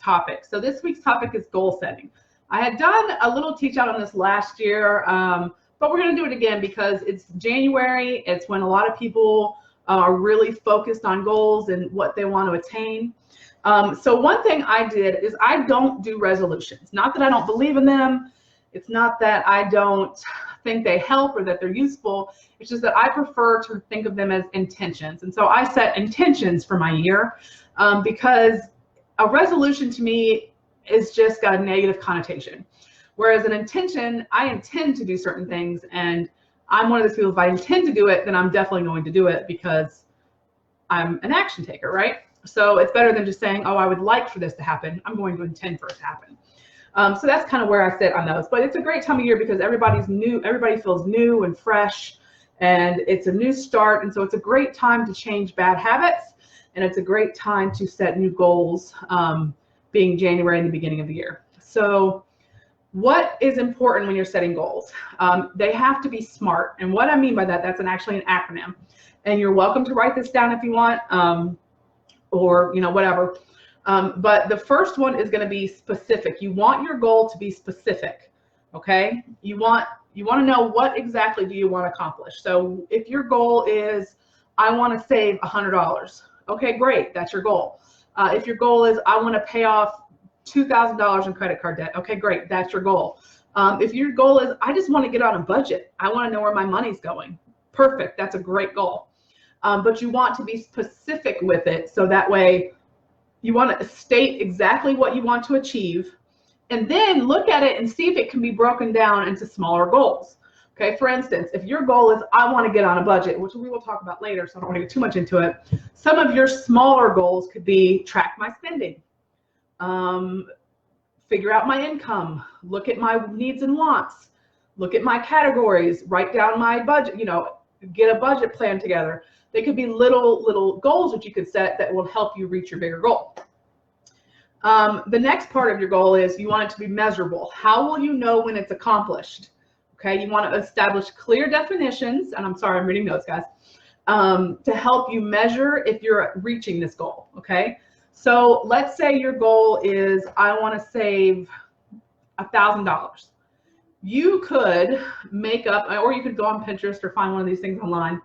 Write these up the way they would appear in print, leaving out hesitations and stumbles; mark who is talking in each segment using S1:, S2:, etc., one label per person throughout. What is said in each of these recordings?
S1: topic. So this week's topic is goal setting. I had done a little teach out on this last year, but we're going to do it again because it's January. It's when a lot of people are really focused on goals and what they want to attain. So one thing I did is I don't do resolutions. Not that I don't believe in them. It's not that I don't think they help or that they're useful. It's just that I prefer to think of them as intentions. And so I set intentions for my year because a resolution to me is just got a negative connotation. Whereas an intention, I intend to do certain things, and I'm one of those people, if I intend to do it, then I'm definitely going to do it because I'm an action taker, right? So it's better than just saying, oh, I would like for this to happen. I'm going to intend for it to happen. So that's kind of where I sit on those. But it's a great time of year because everybody's new, everybody feels new and fresh, and it's a new start. And so it's a great time to change bad habits, and it's a great time to set new goals, being January and the beginning of the year. So what is important when you're setting goals? They have to be SMART. And what I mean by that, that's actually an acronym. And you're welcome to write this down if you want, or whatever. But the first one is going to be specific. You want your goal to be specific, okay? You want to know what exactly do you want to accomplish. So if your goal is, I want to save $100, okay, great, that's your goal. If your goal is, I want to pay off $2,000 in credit card debt, okay, great, that's your goal. If your goal is, I just want to get on a budget, I want to know where my money's going, perfect, that's a great goal. But you want to be specific with it, so that way you want to state exactly what you want to achieve, and then look at it and see if it can be broken down into smaller goals. Okay, for instance, if your goal is, I want to get on a budget, which we will talk about later, so I don't want to get too much into it. Some of your smaller goals could be track my spending, figure out my income, look at my needs and wants, look at my categories, write down my budget, get a budget plan together. They could be little goals that you could set that will help you reach your bigger goal. The next part of your goal is you want it to be measurable. How will you know when it's accomplished? Okay, you want to establish clear definitions, and I'm sorry, I'm reading notes, guys, to help you measure if you're reaching this goal, okay? So let's say your goal is, I want to save $1,000. You could make up, or you could go on Pinterest or find one of these things online,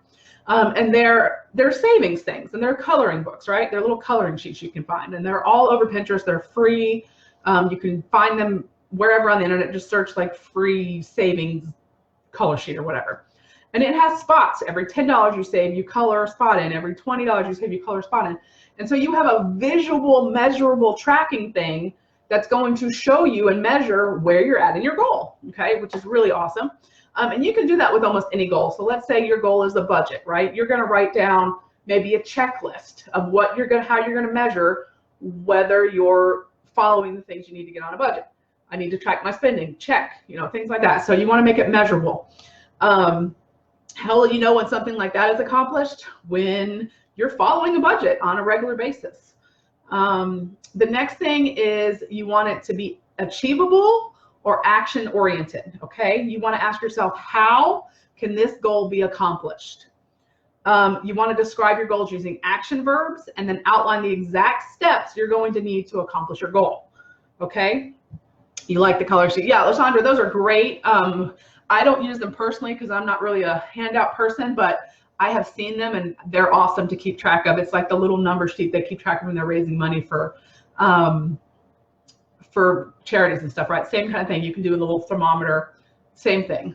S1: and they're savings things, and they're coloring books, right? They're little coloring sheets you can find, and they're all over Pinterest. They're free. You can find them wherever on the internet. Just search like free savings color sheet or whatever. And it has spots. Every $10 you save, you color a spot in. Every $20 you save, you color a spot in. And so you have a visual, measurable tracking thing that's going to show you and measure where you're at in your goal, okay, which is really awesome. And you can do that with almost any goal. So let's say your goal is a budget, right? You're going to write down maybe a checklist of what how you're going to measure whether you're following the things you need to get on a budget. I need to track my spending, check, things like that. So you want to make it measurable. How will you know when something like that is accomplished? When you're following a budget on a regular basis. The next thing is you want it to be achievable or action oriented, okay? You want to ask yourself, how can this goal be accomplished? You want to describe your goals using action verbs and then outline the exact steps you're going to need to accomplish your goal, okay? You like the color sheet? Yeah, Lashondra, those are great. I don't use them personally because I'm not really a handout person, but I have seen them and they're awesome to keep track of. It's like the little number sheet they keep track of when they're raising money for charities and stuff, right? Same kind of thing. You can do a little thermometer, same thing.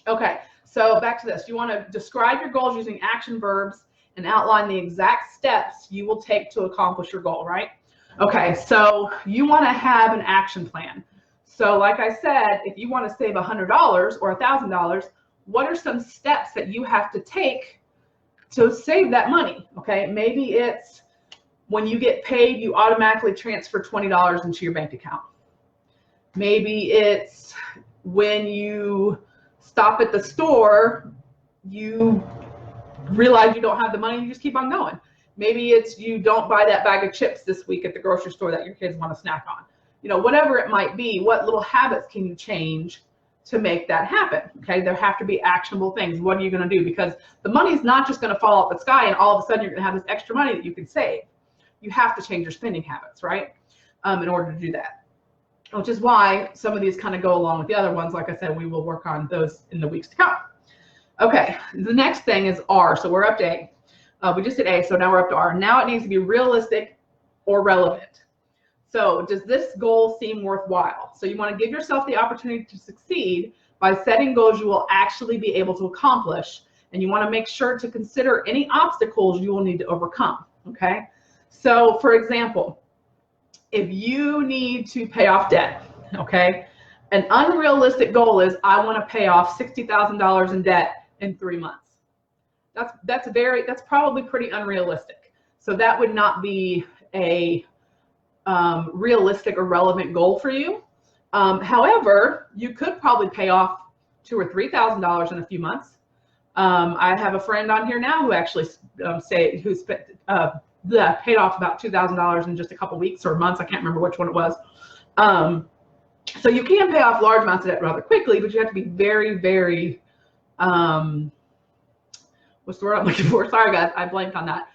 S1: Okay, so back to this. You want to describe your goals using action verbs and outline the exact steps you will take to accomplish your goal, right? Okay, so you want to have an action plan. So like I said, if you want to save $100 or $1,000, what are some steps that you have to take to save that money? Okay, maybe it's when you get paid, you automatically transfer $20 into your bank account. Maybe it's when you stop at the store, you realize you don't have the money, you just keep on going. Maybe it's you don't buy that bag of chips this week at the grocery store that your kids want to snack on. Whatever it might be, what little habits can you change to make that happen? Okay, there have to be actionable things. What are you going to do? Because the money is not just going to fall out the sky and all of a sudden you're going to have this extra money that you can save. you have to change your spending habits, right? In order to do that, which is why some of these kind of go along with the other ones. Like I said, we will work on those in the weeks to come. Okay, the next thing is R. So we're up to A. We just did A, so now we're up to R. Now it needs to be realistic or relevant. So does this goal seem worthwhile? So you want to give yourself the opportunity to succeed by setting goals you will actually be able to accomplish, and you want to make sure to consider any obstacles you will need to overcome, okay? So for example, if you need to pay off debt, okay, an unrealistic goal is I want to pay off $60,000 in debt in 3 months. That's probably pretty unrealistic. So that would not be a realistic or relevant goal for you. However, you could probably pay off $2,000 or $3,000 in a few months. I have a friend on here now who actually paid off about $2,000 in just a couple weeks or months. I can't remember which one it was. So you can pay off large amounts of debt rather quickly, but you have to be very, very, what's the word I'm looking for? Sorry guys, I blanked on that.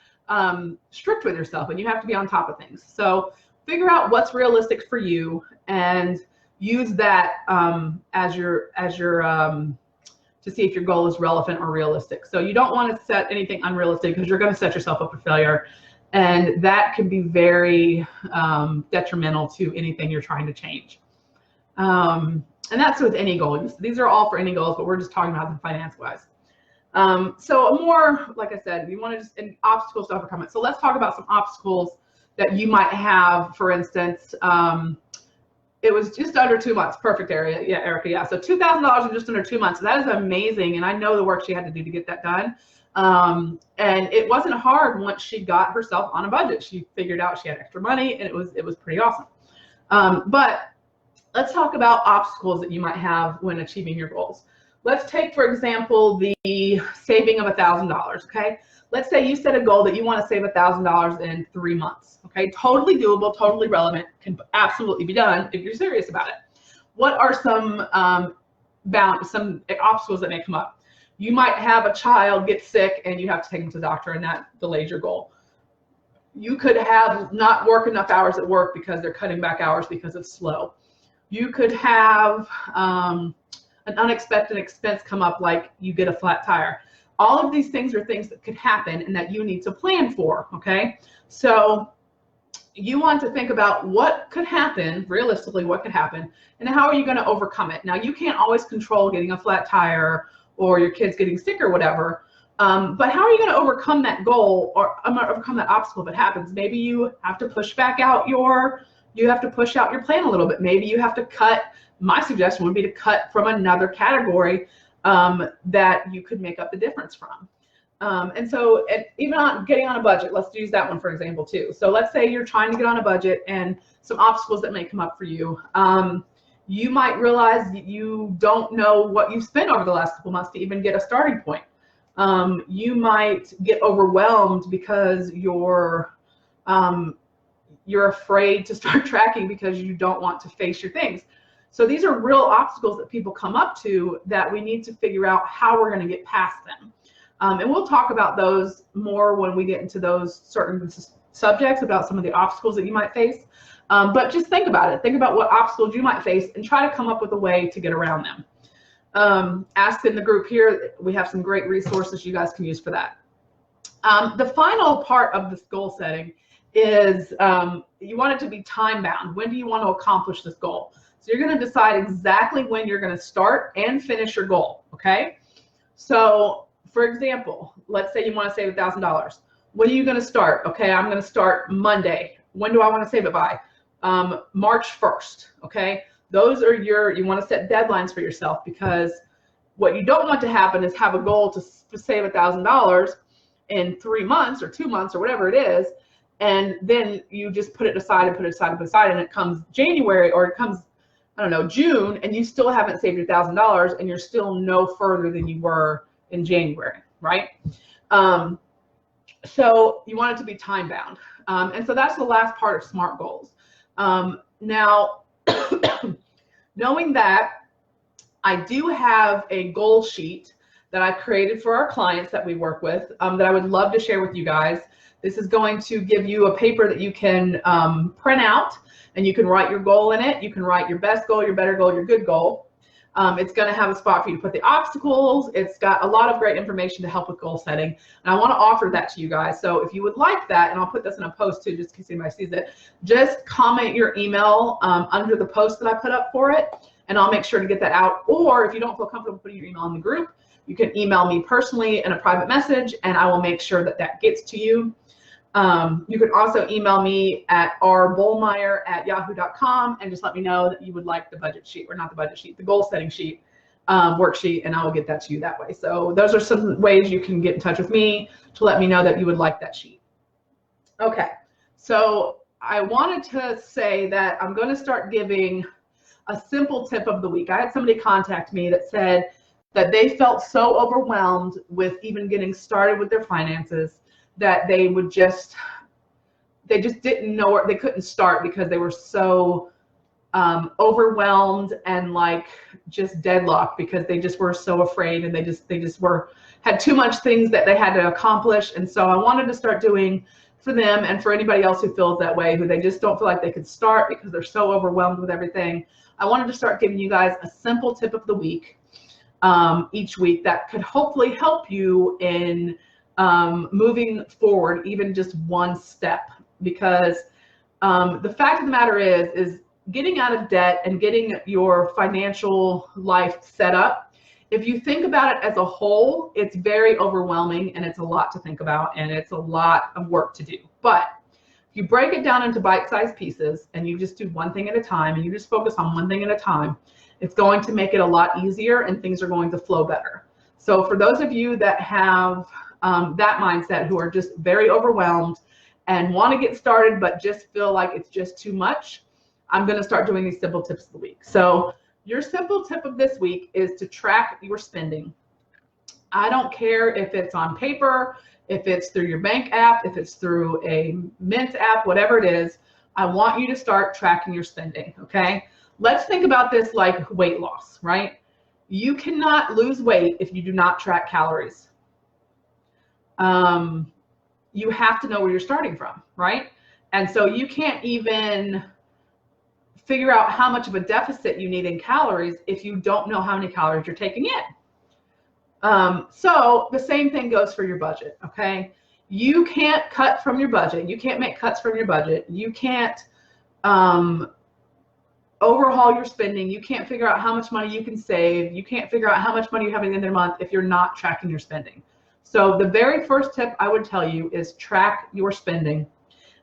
S1: Strict with yourself, and you have to be on top of things. So figure out what's realistic for you and use that as your to see if your goal is relevant or realistic. So you don't want to set anything unrealistic because you're going to set yourself up for failure, and that can be very detrimental to anything you're trying to change. And that's with any goal. These are all for any goals, but we're just talking about them finance-wise. So more, like I said, you want to just obstacles to overcome it. So let's talk about some obstacles that you might have. For instance, it was just under 2 months. Perfect, Erica. Yeah, Erica. Yeah. So $2,000 in just under 2 months. So that is amazing, and I know the work she had to do to get that done. And it wasn't hard once she got herself on a budget. She figured out she had extra money, and it was pretty awesome. But let's talk about obstacles that you might have when achieving your goals. Let's take, for example, the saving of $1,000, okay? Let's say you set a goal that you want to save $1,000 in 3 months, okay? Totally doable, totally relevant, can absolutely be done if you're serious about it. What are some obstacles that may come up? You might have a child get sick and you have to take them to the doctor, and that delays your goal. You could have not work enough hours at work because they're cutting back hours because it's slow. You could have an unexpected expense come up, like you get a flat tire. All of these things are things that could happen and that you need to plan for, okay? So you want to think about what could happen, realistically what could happen, and how are you going to overcome it. Now, you can't always control getting a flat tire or your kids getting sick or whatever, but how are you going to overcome that goal or overcome that obstacle if it happens? Maybe you have to push out your plan a little bit. Maybe you have to cut. My suggestion would be to cut from another category that you could make up the difference from. And so even on getting on a budget, let's use that one for example too. So let's say you're trying to get on a budget and some obstacles that may come up for you. You might realize you don't know what you've spent over the last couple months to even get a starting point. You might get overwhelmed because you're afraid to start tracking because you don't want to face your things. So these are real obstacles that people come up to that we need to figure out how we're going to get past them. And we'll talk about those more when we get into those certain subjects about some of the obstacles that you might face. But just think about it. Think about what obstacles you might face and try to come up with a way to get around them. Ask in the group here. We have some great resources you guys can use for that. The final part of this goal setting is you want it to be time bound. When do you want to accomplish this goal? So you're going to decide exactly when you're going to start and finish your goal, okay? So for example, let's say you want to save $1,000. When are you going to start? Okay, I'm going to start Monday. When do I want to save it by? March 1st, okay? Those are you want to set deadlines for yourself, because what you don't want to happen is have a goal to save $1,000 in 3 months or 2 months or whatever it is, and then you just put it aside and put it aside and put it aside, and it comes January or it comes, I don't know, June, and you still haven't saved your $1,000 and you're still no further than you were in January, right? So you want it to be time bound. And so that's the last part of SMART goals. Now, knowing that, I do have a goal sheet that I created for our clients that we work with that I would love to share with you guys. This is going to give you a paper that you can print out, and you can write your goal in it. You can write your best goal, your better goal, your good goal. It's going to have a spot for you to put the obstacles. It's got a lot of great information to help with goal setting. And I want to offer that to you guys. So if you would like that, and I'll put this in a post too, just in case anybody sees it, just comment your email under the post that I put up for it, and I'll make sure to get that out. Or if you don't feel comfortable putting your email in the group, you can email me personally in a private message, and I will make sure that that gets to you. You can also email me at rbollmeyer@yahoo.com and just let me know that you would like the budget sheet, or not the budget sheet, the goal setting sheet, worksheet, and I will get that to you that way. So those are some ways you can get in touch with me to let me know that you would like that sheet. Okay, so I wanted to say that I'm going to start giving a simple tip of the week. I had somebody contact me that said that they felt so overwhelmed with even getting started with their finances that they just didn't know where, they couldn't start because they were so overwhelmed and like just deadlocked because they just were so afraid, and they just had too much things that they had to accomplish. And so I wanted to start doing for them, and for anybody else who feels that way, who they just don't feel like they could start because they're so overwhelmed with everything, I wanted to start giving you guys a simple tip of the week each week that could hopefully help you in moving forward even just one step. Because the fact of the matter is getting out of debt and getting your financial life set up, if you think about it as a whole, it's very overwhelming, and it's a lot to think about, and it's a lot of work to do. But if you break it down into bite-sized pieces and you just do one thing at a time, and you just focus on one thing at a time, it's going to make it a lot easier, and things are going to flow better. So for those of you that have that mindset, who are just very overwhelmed and want to get started but just feel like it's just too much, I'm going to start doing these simple tips of the week. So your simple tip of this week is to track your spending. I don't care if it's on paper, if it's through your bank app, if it's through a Mint app, whatever it is. I want you to start tracking your spending, okay? Let's think about this like weight loss, right? You cannot lose weight if you do not track calories. You have to know where you're starting from, right? And so you can't even figure out how much of a deficit you need in calories if you don't know how many calories you're taking in. So the same thing goes for your budget, okay? You can't cut from your budget. You can't make cuts from your budget. You can't overhaul your spending. You can't figure out how much money you can save. You can't figure out how much money you have at the end of the month if you're not tracking your spending. So the very first tip I would tell you is track your spending.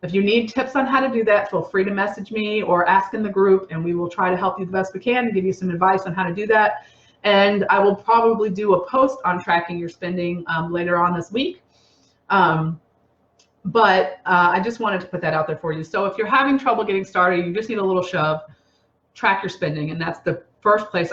S1: If you need tips on how to do that, feel free to message me or ask in the group, and we will try to help you the best we can and give you some advice on how to do that. And I will probably do a post on tracking your spending later on this week. But I just wanted to put that out there for you. So if you're having trouble getting started, you just need a little shove, track your spending. And that's the first place